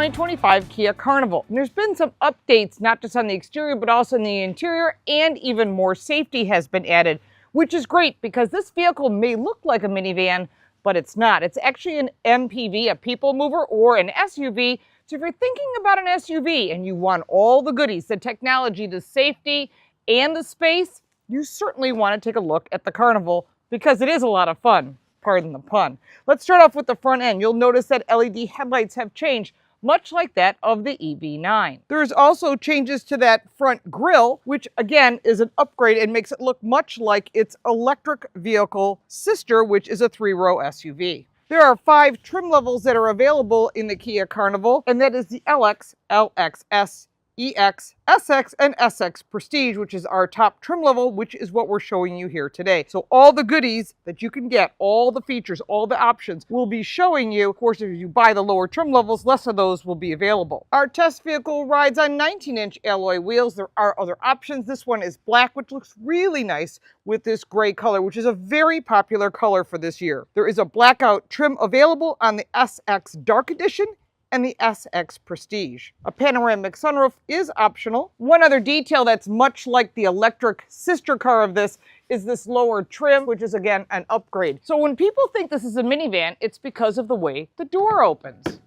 2025 Kia Carnival. And there's been some updates, not just on the exterior, but also in the interior, and even more safety has been added, which is great because this vehicle may look like a minivan, but it's not. It's actually an MPV, a people mover, or an SUV. So if you're thinking about an SUV and you want all the goodies, the technology, the safety, and the space, you certainly want to take a look at the Carnival because it is a lot of fun. Pardon the pun. Let's start off with the front end. You'll notice that LED headlights have changed, much like that of the EV9. There's also changes to that front grille, which again is an upgrade and makes it look much like its electric vehicle sister, which is a 3-row SUV. There are 5 trim levels that are available in the Kia Carnival, and that is the LX, LXS, EX, SX, and SX Prestige, which is our top trim level, which is what we're showing you here today. So all the goodies that you can get, all the features, all the options, we'll be showing you. Of course, if you buy the lower trim levels, less of those will be available. Our test vehicle rides on 19-inch alloy wheels. There are other options. This one is black, which looks really nice with this gray color, which is a very popular color for this year. There is a blackout trim available on the SX Dark Edition and the SX Prestige. A panoramic sunroof is optional. One other detail that's much like the electric sister car of this is this lower trim, which is again an upgrade. So when people think this is a minivan, it's because of the way the door opens.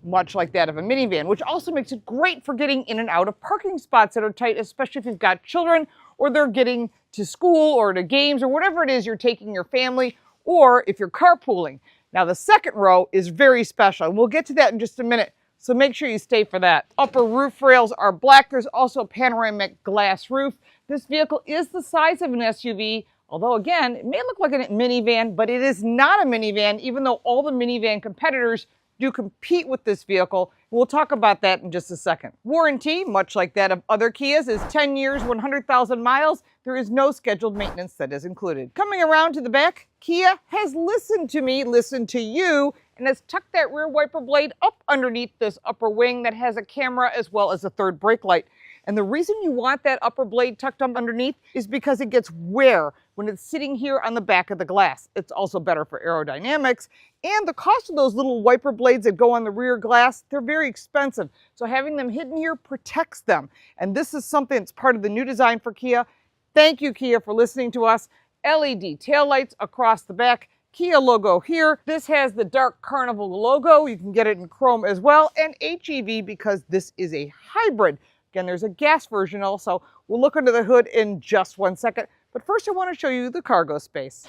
Much like that of a minivan, which also makes it great for getting in and out of parking spots that are tight, especially if you've got children or they're getting to school or to games or whatever it is you're taking your family, or if you're carpooling. Now the second row is very special, and we'll get to that in just a minute, so make sure you stay for that. Upper roof rails are black. There's also a panoramic glass roof. This vehicle is the size of an SUV, although again, it may look like a minivan, but it is not a minivan, even though all the minivan competitors do compete with this vehicle. We'll talk about that in just a second. Warranty, much like that of other Kias, is 10 years, 100,000 miles. There is no scheduled maintenance that is included. Coming around to the back, Kia has listened to me, listened to you, and has tucked that rear wiper blade up underneath this upper wing that has a camera as well as a third brake light. And the reason you want that upper blade tucked up underneath is because it gets wear when it's sitting here on the back of the glass. It's also better for aerodynamics. And the cost of those little wiper blades that go on the rear glass, they're very expensive. So having them hidden here protects them. And this is something that's part of the new design for Kia. Thank you, Kia, for listening to us. LED taillights across the back. Kia logo here. This has the dark Carnival logo. You can get it in chrome as well. And HEV because this is a hybrid. Again, there's a gas version also. We'll look under the hood in just one second. But first I want to show you the cargo space.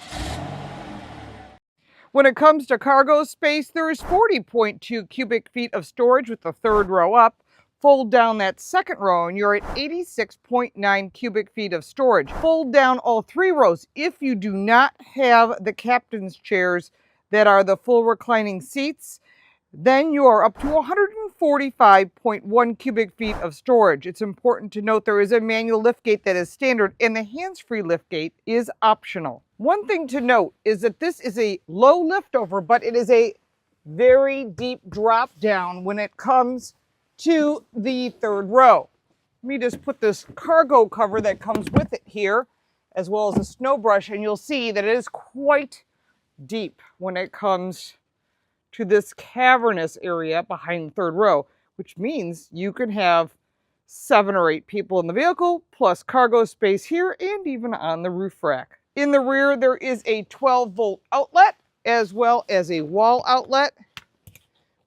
When it comes to cargo space, there is 40.2 cubic feet of storage with the third row up. Fold down that second row and you're at 86.9 cubic feet of storage. Fold down all 3 rows if you do not have the captain's chairs that are the full reclining seats. Then you are up to 145.1 cubic feet of storage. It's important to note there is a manual liftgate that is standard and the hands-free liftgate is optional. One thing to note is that this is a low liftover, but it is a very deep drop down when it comes to the third row. Let me just put this cargo cover that comes with it here, as well as a snow brush, and you'll see that it is quite deep when it comes to this cavernous area behind the third row, which means you can have 7 or 8 people in the vehicle, plus cargo space here and even on the roof rack. In the rear, there is a 12-volt outlet as well as a wall outlet,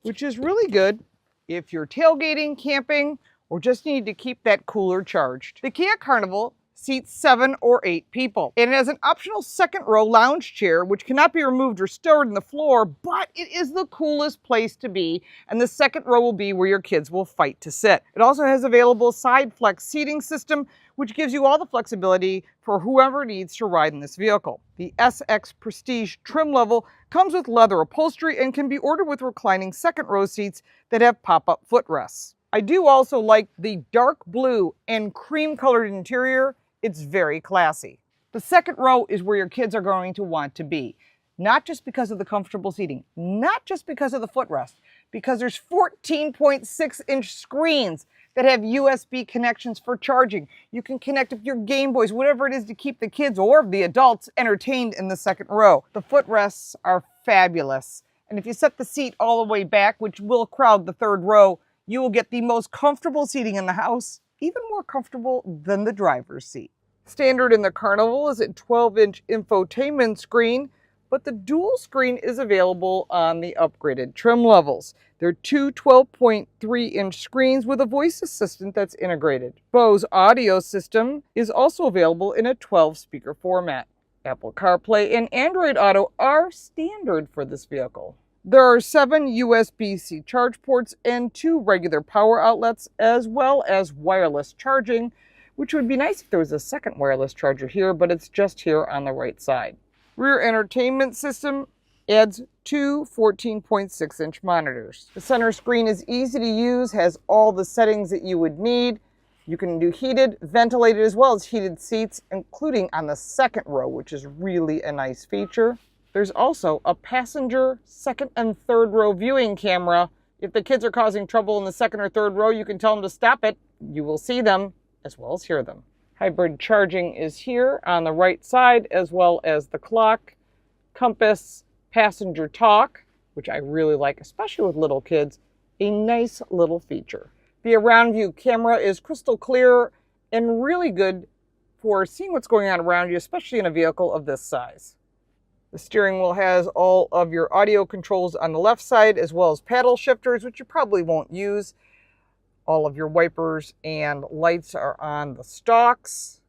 which is really good if you're tailgating, camping, or just need to keep that cooler charged. The Kia Carnival seats 7 or 8 people. And it has an optional second row lounge chair, which cannot be removed or stored in the floor, but it is the coolest place to be. And the second row will be where your kids will fight to sit. It also has available side flex seating system, which gives you all the flexibility for whoever needs to ride in this vehicle. The SX Prestige trim level comes with leather upholstery and can be ordered with reclining second row seats that have pop-up footrests. I do also like the dark blue and cream colored interior. It's very classy. The second row is where your kids are going to want to be. Not just because of the comfortable seating, not just because of the footrest, because there's 14.6-inch screens that have USB connections for charging. You can connect up your Game Boys, whatever it is to keep the kids or the adults entertained in the second row. The footrests are fabulous. And if you set the seat all the way back, which will crowd the third row, you will get the most comfortable seating in the house, even more comfortable than the driver's seat. Standard in the Carnival is a 12-inch infotainment screen, but the dual screen is available on the upgraded trim levels. There are two 12.3-inch screens with a voice assistant that's integrated. Bose audio system is also available in a 12-speaker format. Apple CarPlay and Android Auto are standard for this vehicle. There are 7 USB-C charge ports and 2 regular power outlets, as well as wireless charging, which would be nice if there was a second wireless charger here, but it's just here on the right side. Rear entertainment system adds 2 14.6-inch monitors. The center screen is easy to use, has all the settings that you would need. You can do heated, ventilated, as well as heated seats, including on the second row, which is really a nice feature. There's also a passenger second and third row viewing camera. If the kids are causing trouble in the second or third row, you can tell them to stop it. You will see them as well as hear them. Hybrid charging is here on the right side, as well as the clock, compass, passenger talk, which I really like, especially with little kids, a nice little feature. The around view camera is crystal clear and really good for seeing what's going on around you, especially in a vehicle of this size. The steering wheel has all of your audio controls on the left side, as well as paddle shifters, which you probably won't use. All of your wipers and lights are on the stalks.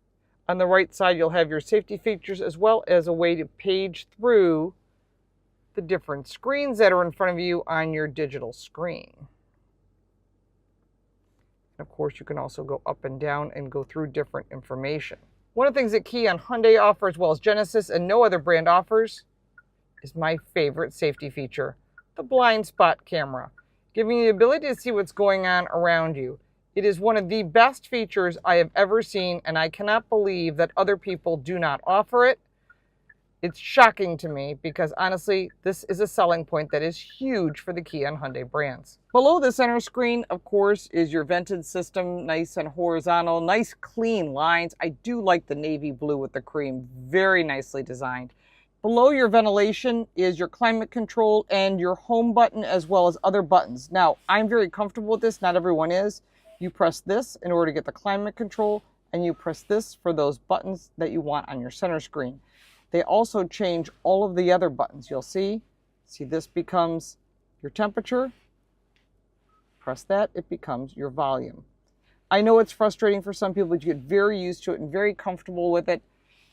On the right side, you'll have your safety features, as well as a way to page through the different screens that are in front of you on your digital screen. Of course, you can also go up and down and go through different information. One of the things that Kia and Hyundai offer, as well as Genesis and no other brand offers, is my favorite safety feature, the blind spot camera, giving you the ability to see what's going on around you. It is one of the best features I have ever seen, and I cannot believe that other people do not offer it. It's shocking to me because honestly, this is a selling point that is huge for the Kia and Hyundai brands. Below the center screen, of course, is your vented system, nice and horizontal, nice clean lines. I do like the navy blue with the cream, very nicely designed. Below your ventilation is your climate control and your home button, as well as other buttons. Now, I'm very comfortable with this, not everyone is. You press this in order to get the climate control, and you press this for those buttons that you want on your center screen. They also change all of the other buttons. You'll see this becomes your temperature. Press that, it becomes your volume. I know it's frustrating for some people, but you get very used to it and very comfortable with it.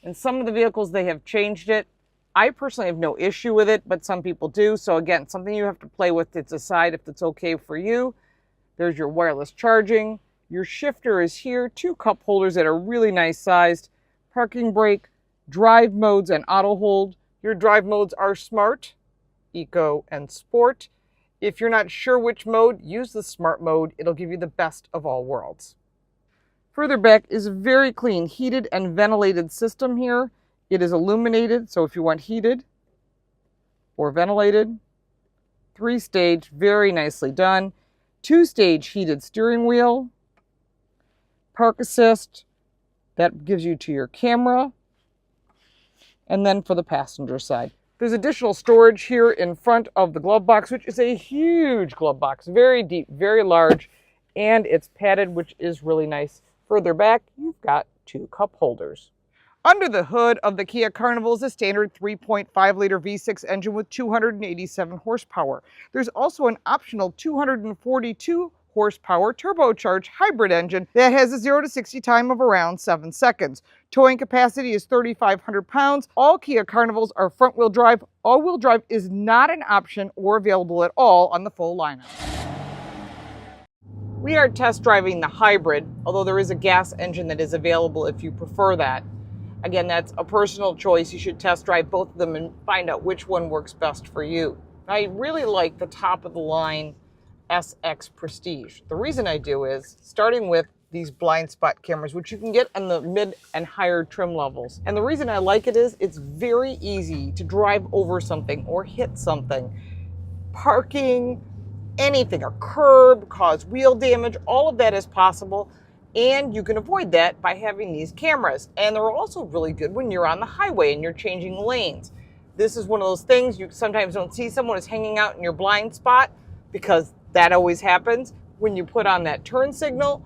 In some of the vehicles, they have changed it. I personally have no issue with it, but some people do. So again, something you have to play with to decide if it's okay for you. There's your wireless charging. Your shifter is here. 2 cup holders that are really nice sized. Parking brake, drive modes, and auto hold. Your drive modes are smart, eco, and sport. If you're not sure which mode, use the smart mode. It'll give you the best of all worlds. Further back is a very clean heated and ventilated system here. It is illuminated, so if you want heated or ventilated, 3-stage, very nicely done. 2-stage heated steering wheel, park assist, that gives you to your camera, and then for the passenger side. There's additional storage here in front of the glove box, which is a huge glove box, very deep, very large, and it's padded, which is really nice. Further back, you've got 2 cup holders. Under the hood of the Kia Carnival is a standard 3.5-liter V6 engine with 287 horsepower. There's also an optional 242 horsepower turbocharged hybrid engine that has a 0 to 60 time of around 7 seconds. Towing capacity is 3,500 pounds. All Kia Carnivals are front-wheel drive. All-wheel drive is not an option or available at all on the full lineup. We are test driving the hybrid, although there is a gas engine that is available if you prefer that. Again, that's a personal choice. You should test drive both of them and find out which one works best for you. I really like the top of the line SX Prestige. The reason I do is, starting with these blind spot cameras, which you can get on the mid and higher trim levels. And the reason I like it is it's very easy to drive over something or hit something. Parking, anything, a curb, cause wheel damage, all of that is possible. And you can avoid that by having these cameras. And they're also really good when you're on the highway and you're changing lanes. This is one of those things you sometimes don't see someone is hanging out in your blind spot, because that always happens. When you put on that turn signal,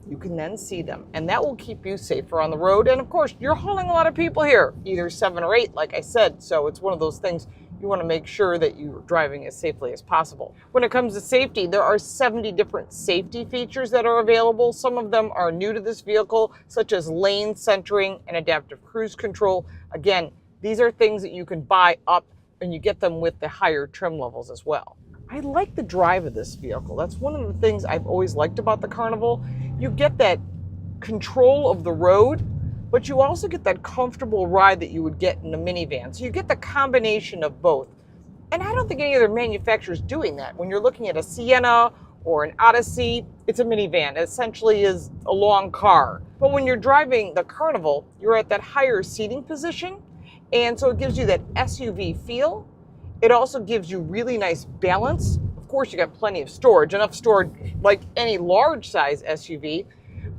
you can then see them, and that will keep you safer on the road. And of course, you're hauling a lot of people here, either 7 or 8, like I said. So it's one of those things you want to make sure that you're driving as safely as possible. When it comes to safety, there are 70 different safety features that are available. Some of them are new to this vehicle, such as lane centering and adaptive cruise control. Again, these are things that you can buy up, and you get them with the higher trim levels as well. I like the drive of this vehicle. That's one of the things I've always liked about the Carnival. You get that control of the road, but you also get that comfortable ride that you would get in a minivan. So you get the combination of both. And I don't think any other manufacturer is doing that. When you're looking at a Sienna or an Odyssey, it's a minivan. It essentially is a long car. But when you're driving the Carnival, you're at that higher seating position. And so it gives you that SUV feel. It also gives you really nice balance. Of course, you got plenty of storage, enough storage like any large size SUV,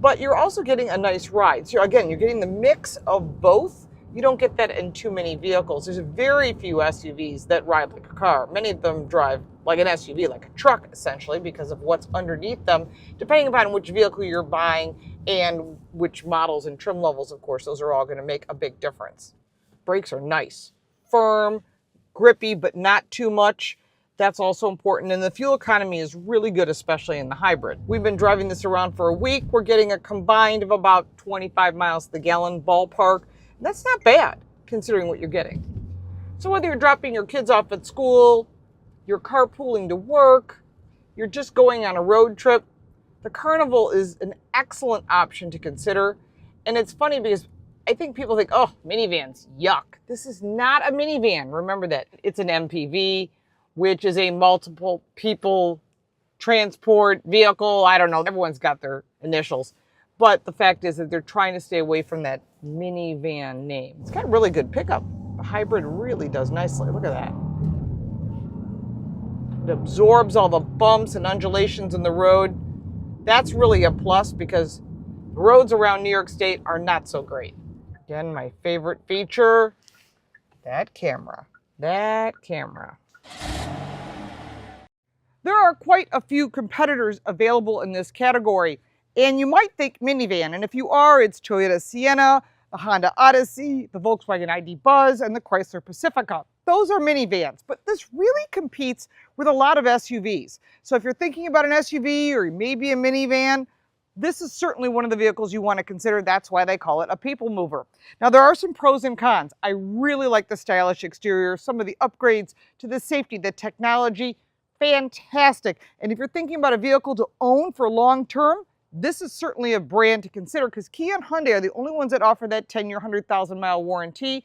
but you're also getting a nice ride. So again, you're getting the mix of both. You don't get that in too many vehicles. There's very few SUVs that ride like a car. Many of them drive like an SUV, like a truck, essentially, because of what's underneath them, depending upon which vehicle you're buying and which models and trim levels, of course, those are all going to make a big difference. Brakes are nice, firm, grippy, but not too much. That's also important. And the fuel economy is really good, especially in the hybrid. We've been driving this around for a week. We're getting a combined of about 25 miles to the gallon ballpark. That's not bad, considering what you're getting. So whether you're dropping your kids off at school, you're carpooling to work, you're just going on a road trip, the Carnival is an excellent option to consider. And it's funny because I think people think, oh, minivans, yuck. This is not a minivan. Remember that. It's an MPV, which is a multiple people transport vehicle. I don't know. Everyone's got their initials. But the fact is that they're trying to stay away from that minivan name. It's got a really good pickup. The hybrid really does nicely. Look at that. It absorbs all the bumps and undulations in the road. That's really a plus because the roads around New York State are not so great. Again, my favorite feature, that camera. That camera. There are quite a few competitors available in this category, and you might think minivan, and if you are, it's Toyota Sienna, the Honda Odyssey, the Volkswagen ID Buzz, and the Chrysler Pacifica. Those are minivans, but this really competes with a lot of SUVs. So if you're thinking about an SUV or maybe a minivan, this is certainly one of the vehicles you want to consider. That's why they call it a people mover. Now, there are some pros and cons. I really like the stylish exterior, some of the upgrades to the safety, the technology, fantastic. And if you're thinking about a vehicle to own for long term, this is certainly a brand to consider because Kia and Hyundai are the only ones that offer that 10-year, 100,000-mile warranty.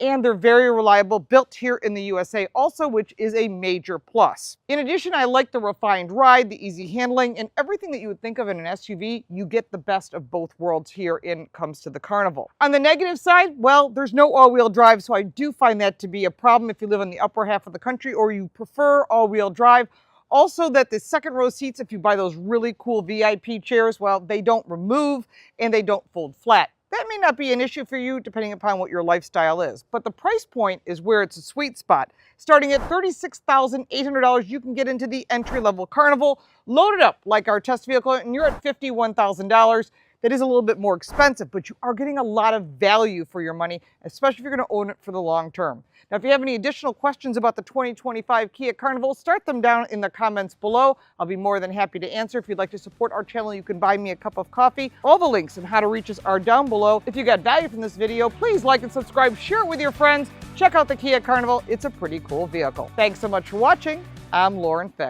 And they're very reliable, built here in the USA also, which is a major plus. In addition, I like the refined ride, the easy handling, and everything that you would think of in an SUV, you get the best of both worlds here in comes to the Carnival. On the negative side, well, there's no all-wheel drive, so I do find that to be a problem if you live in the upper half of the country or you prefer all-wheel drive. Also, that the second row seats, if you buy those really cool VIP chairs, well, they don't remove and they don't fold flat. That may not be an issue for you depending upon what your lifestyle is, but the price point is where it's a sweet spot. Starting at $36,800, you can get into the entry-level Carnival, loaded up like our test vehicle, and you're at $51,000. That is a little bit more expensive, but you are getting a lot of value for your money, especially if you're going to own it for the long term. Now, if you have any additional questions about the 2025 Kia Carnival, start them down in the comments below. I'll be more than happy to answer. If you'd like to support our channel, you can buy me a cup of coffee. All the links and how to reach us are down below. If you got value from this video, please like and subscribe, share it with your friends. Check out the Kia Carnival. It's a pretty cool vehicle. Thanks so much for watching. I'm Lauren Fick.